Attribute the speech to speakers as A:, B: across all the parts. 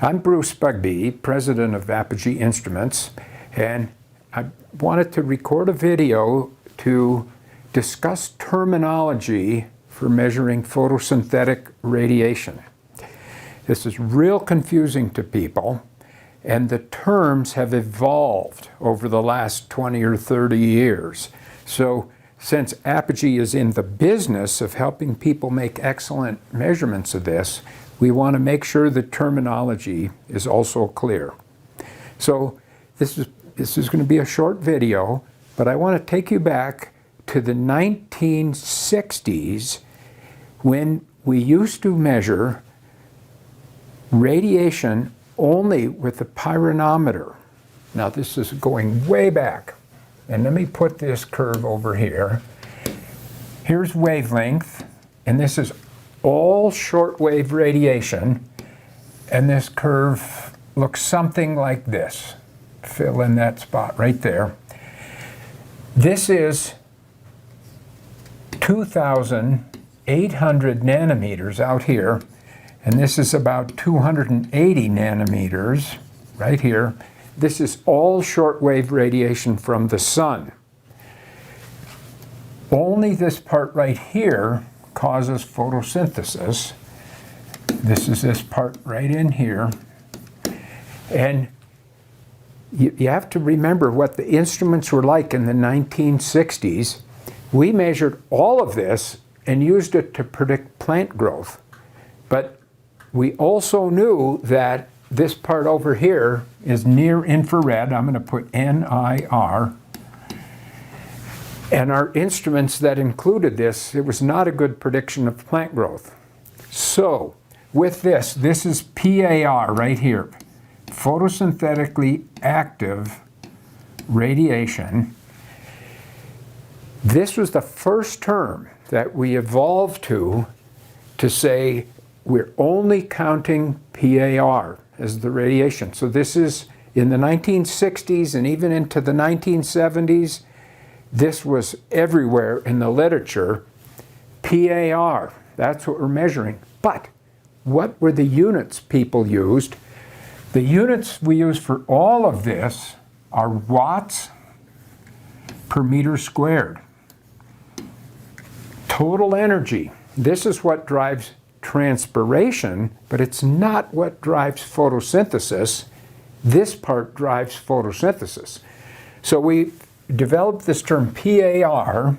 A: I'm Bruce Bugby, president of Apogee Instruments, and I wanted to record a video to discuss terminology for measuring photosynthetic radiation. This is real confusing to people, and the terms have evolved over the last 20 or 30 years. So since Apogee is in the business of helping people make excellent measurements of this, we want to make sure the terminology is also clear. So this is going to be a short video, but I want to take you back to the 1960s when we used to measure radiation only with the pyranometer. Now this is going way back. And let me put this curve over here. Here's wavelength, and this is all shortwave radiation, and this curve looks something like this. Fill in that spot right there. This is 2,800 nanometers out here, and this is about 280 nanometers right here. This is all shortwave radiation from the sun. Only this part right here causes photosynthesis. This is this part right in here. And you have to remember what the instruments were like in the 1960s. We measured all of this and used it to predict plant growth. But we also knew that this part over here is near infrared. I'm going to put NIR. And our instruments that included this, it was not a good prediction of plant growth. So with this is PAR right here, photosynthetically active radiation. This was the first term that we evolved to say we're only counting PAR as the radiation. So this is in the 1960s and even into the 1970s. This was everywhere in the literature. PAR, that's what we're measuring. But what were the units people used? The units we use for all of this are watts per meter squared. Total energy. This is what drives transpiration, but it's not what drives photosynthesis. This part drives photosynthesis. So we developed this term PAR,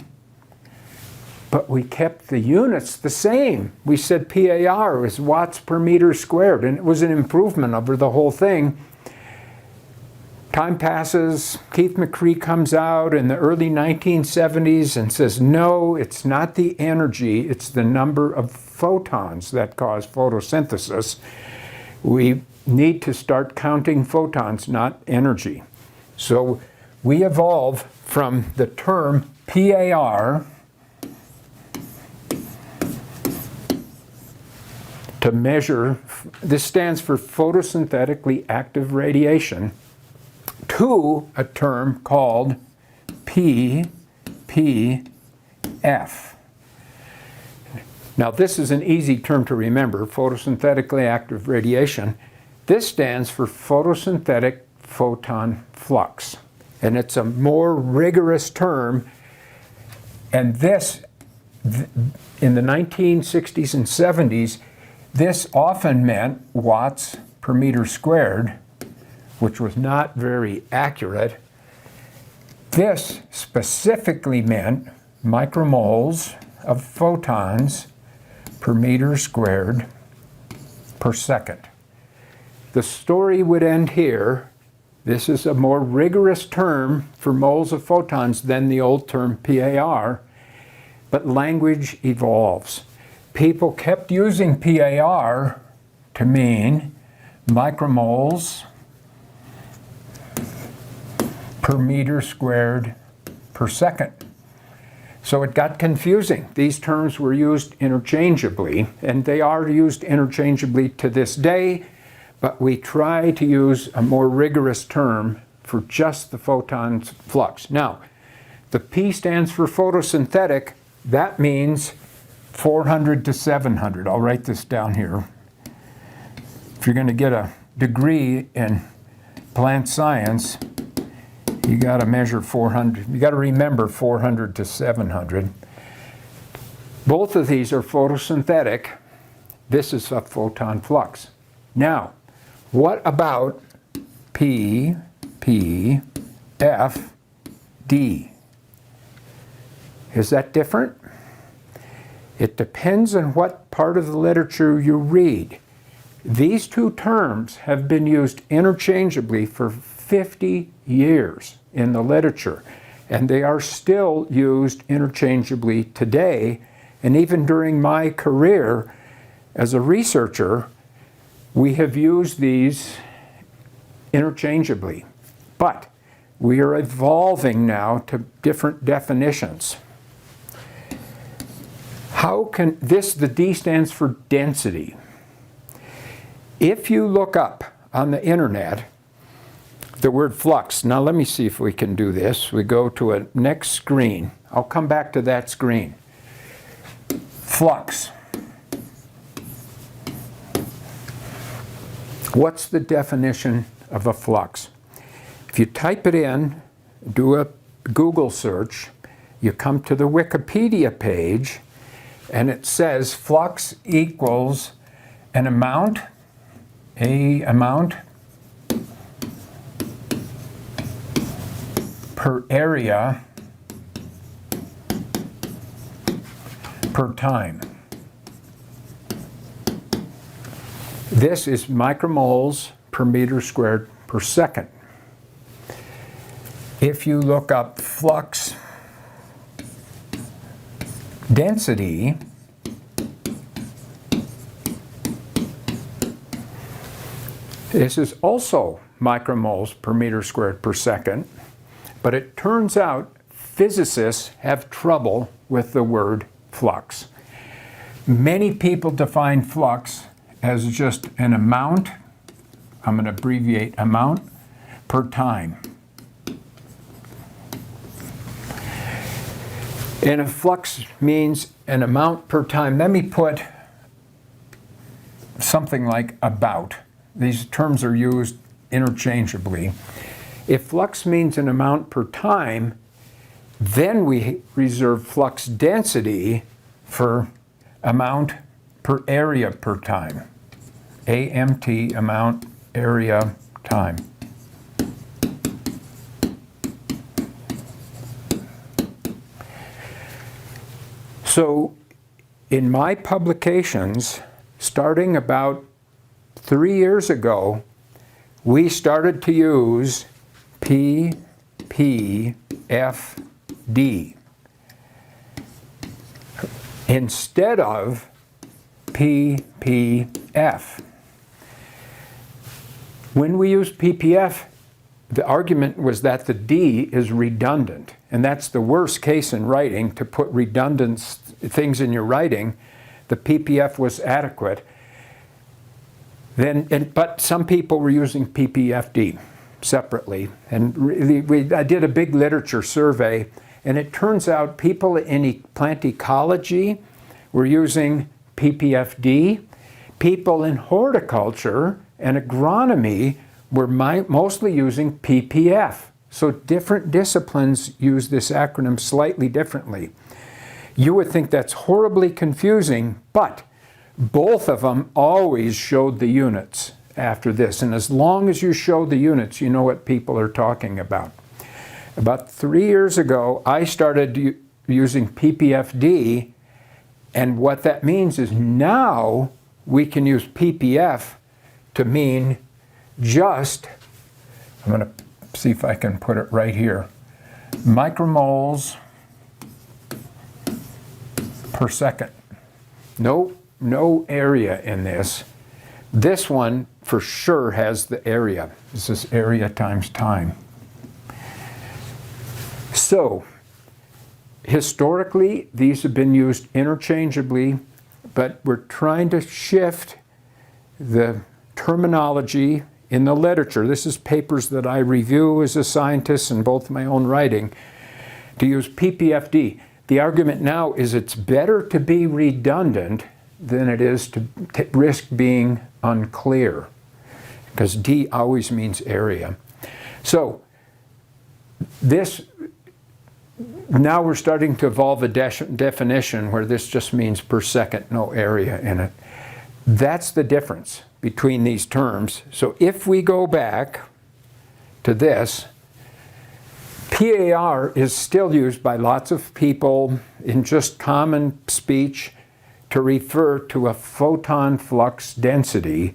A: but we kept the units the same. We said PAR is watts per meter squared, and it was an improvement over the whole thing. Time passes, Keith McCree comes out in the early 1970s and says, no, it's not the energy, it's the number of photons that cause photosynthesis. We need to start counting photons, not energy. So we evolve from the term PAR to measure, this stands for photosynthetically active radiation, to a term called PPF. Now this is an easy term to remember, photosynthetically active radiation. This stands for photosynthetic photon flux. And it's a more rigorous term. And this, in the 1960s and 70s, this often meant watts per meter squared, which was not very accurate. This specifically meant micromoles of photons per meter squared per second. The story would end here. This is a more rigorous term for moles of photons than the old term PAR, but language evolves. People kept using PAR to mean micromoles per meter squared per second. So it got confusing. These terms were used interchangeably, and they are used interchangeably to this day, but we try to use a more rigorous term for just the photon's flux. Now, the P stands for photosynthetic. That means 400 to 700. I'll write this down here. If you're going to get degree in plant science, you got to measure 400. You got to remember 400 to 700. Both of these are photosynthetic. This is a photon flux. Now, what about P, P, F, D? Is that different? It depends on what part of the literature you read. These two terms have been used interchangeably for 50 years in the literature, and they are still used interchangeably today. And even during my career as a researcher, we have used these interchangeably. But we are evolving now to different definitions. How can this, the D stands for density. If you look up on the internet the word flux, now let me see if we can do this. We go to a next screen. I'll come back to that screen. Flux. What's the definition of a flux? If you type it in, do a Google search, you come to the Wikipedia page, and it says flux equals an amount per area per time. This is micromoles per meter squared per second. If you look up flux density, this is also micromoles per meter squared per second, but it turns out physicists have trouble with the word flux. Many people define flux as just an amount, I'm going to abbreviate amount, per time. And a flux means an amount per time. Let me put something like about. These terms are used interchangeably. If flux means an amount per time, then we reserve flux density for amount per area per time. AMT, amount, area, time. So in my publications, starting about 3 years ago, we started to use P, P, F, D instead of P, P, F. When we use PPF, the argument was that the D is redundant, and that's the worst case in writing, to put redundant things in your writing. The PPF was adequate. But some people were using PPFD separately, and really, I did a big literature survey, and it turns out people in plant ecology were using PPFD. People in horticulture and agronomy were mostly using PPF. So different disciplines use this acronym slightly differently. You would think that's horribly confusing, but both of them always showed the units after this. And as long as you show the units, you know what people are talking about. About 3 years ago, I started using PPFD, and what that means is now we can use PPF to mean just, I'm going to see if I can put it right here, micromoles per second. No area in this. This one for sure has the area. This is area times time. So, historically, these have been used interchangeably, but we're trying to shift the terminology in the literature. This is papers that I review as a scientist and both my own writing, to use PPFD. The argument now is it's better to be redundant than it is to risk being unclear. because D always means area. So this, now we're starting to evolve a definition where this just means per second, no area in it. That's the difference between these terms. So if we go back to this, PAR is still used by lots of people in just common speech to refer to a photon flux density,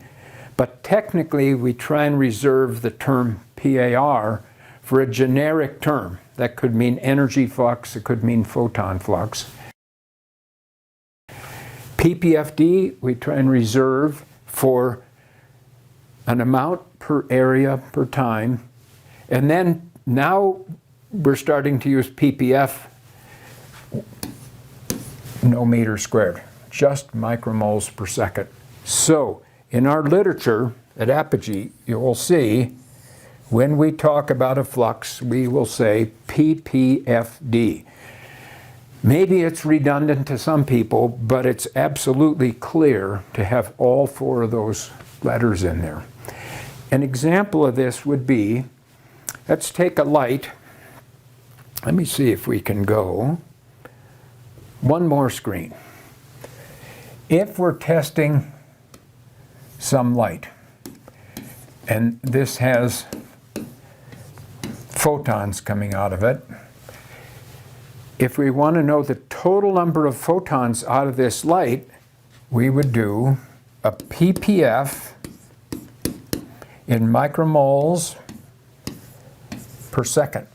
A: but technically we try and reserve the term PAR for a generic term. That could mean energy flux, it could mean photon flux. PPFD we try and reserve for an amount per area per time, and then now we're starting to use PPF, no meter squared, just micromoles per second. So in our literature at Apogee, you will see when we talk about a flux, we will say PPFD. Maybe it's redundant to some people, but it's absolutely clear to have all four of those letters in there. An example of this would be, let's take a light. Let me see if we can go one more screen. If we're testing some light, and this has photons coming out of it, if we want to know the total number of photons out of this light, we would do a PPF in micromoles per second.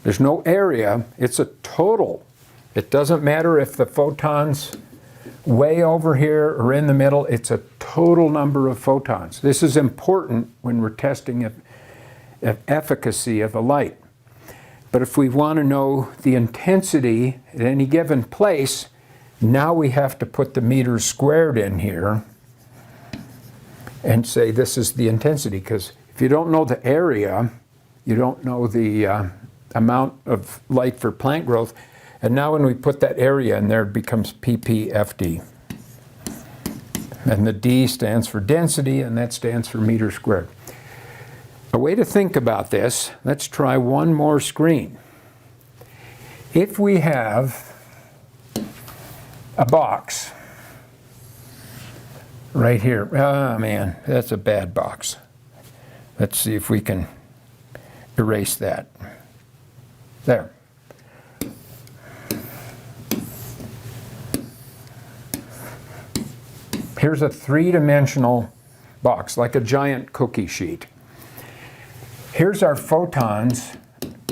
A: There's no area, it's a total. It doesn't matter if the photon's way over here or in the middle, it's a total number of photons. This is important when we're testing efficacy of a light. But if we want to know the intensity at any given place, now we have to put the meters squared in here and say this is the intensity, because if you don't know the area, you don't know the amount of light for plant growth. And now when we put that area in there, it becomes PPFD. And the D stands for density, and that stands for meter squared. A way to think about this, let's try one more screen. If we have a box right here, oh man, that's a bad box. Let's see if we can erase that. There. Here's a three-dimensional box, like a giant cookie sheet. Here's our photons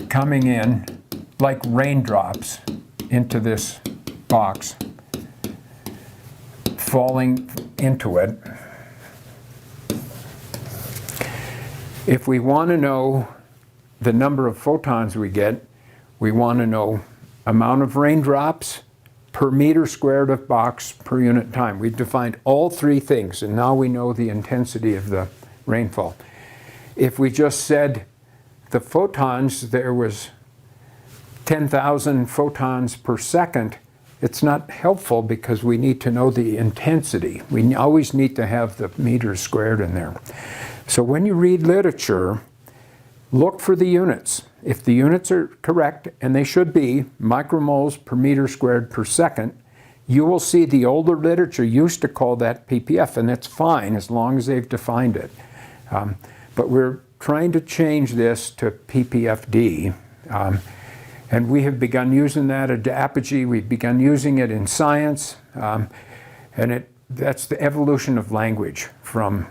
A: coming in like raindrops into this box, falling into it. If we want to know the number of photons we get, we want to know amount of raindrops per meter squared of box per unit time. We've defined all three things, and now we know the intensity of the rainfall. If we just said the photons, there was 10,000 photons per second, it's not helpful because we need to know the intensity. We always need to have the meters squared in there. So when you read literature, look for the units. If the units are correct, and they should be micromoles per meter squared per second, you will see the older literature used to call that PPF, and that's fine as long as they've defined it. But we're trying to change this to PPFD. And we have begun using that at Apogee. We've begun using it in science. And that's the evolution of language from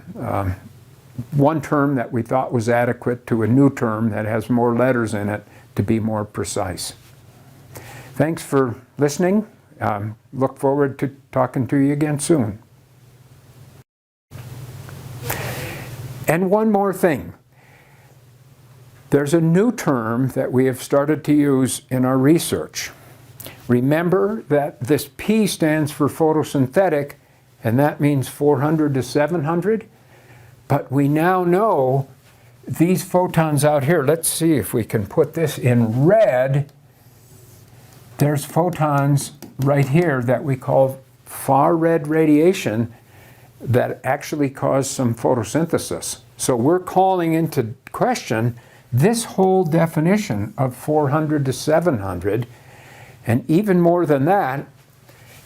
A: one term that we thought was adequate to a new term that has more letters in it to be more precise. Thanks for listening. Look forward to talking to you again soon. And one more thing. There's a new term that we have started to use in our research. Remember that this P stands for photosynthetic, and that means 400 to 700. But we now know these photons out here, let's see if we can put this in red. There's photons right here that we call far red radiation, that actually cause some photosynthesis. So we're calling into question this whole definition of 400 to 700, and even more than that,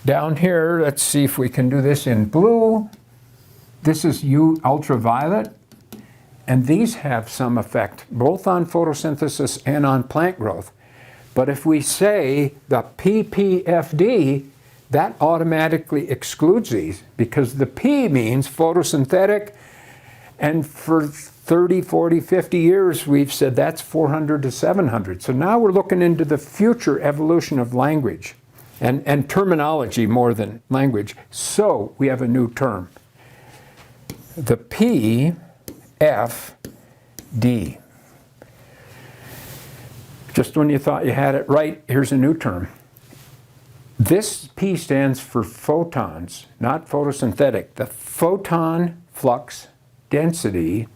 A: down here, let's see if we can do this in blue. This is U ultraviolet, and these have some effect both on photosynthesis and on plant growth. But if we say the PPFD, that automatically excludes these, because the P means photosynthetic, and for 30, 40, 50 years we've said that's 400 to 700. So now we're looking into the future evolution of language and terminology more than language. So we have a new term, the PFD. Just when you thought you had it right, here's a new term. This P stands for photons, not photosynthetic. The photon flux density.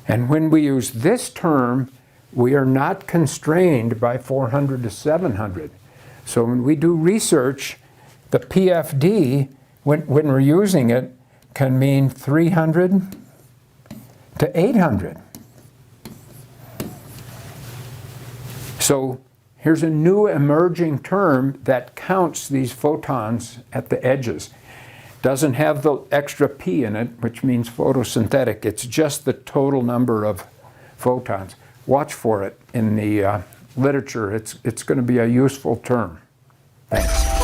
A: And when we use this term, we are not constrained by 400 to 700. So when we do research, the PFD, when we're using it, can mean 300 to 800. So here's a new emerging term that counts these photons at the edges. Doesn't have the extra P in it, which means photosynthetic. It's just the total number of photons. Watch for it in the literature. It's going to be a useful term. Thanks.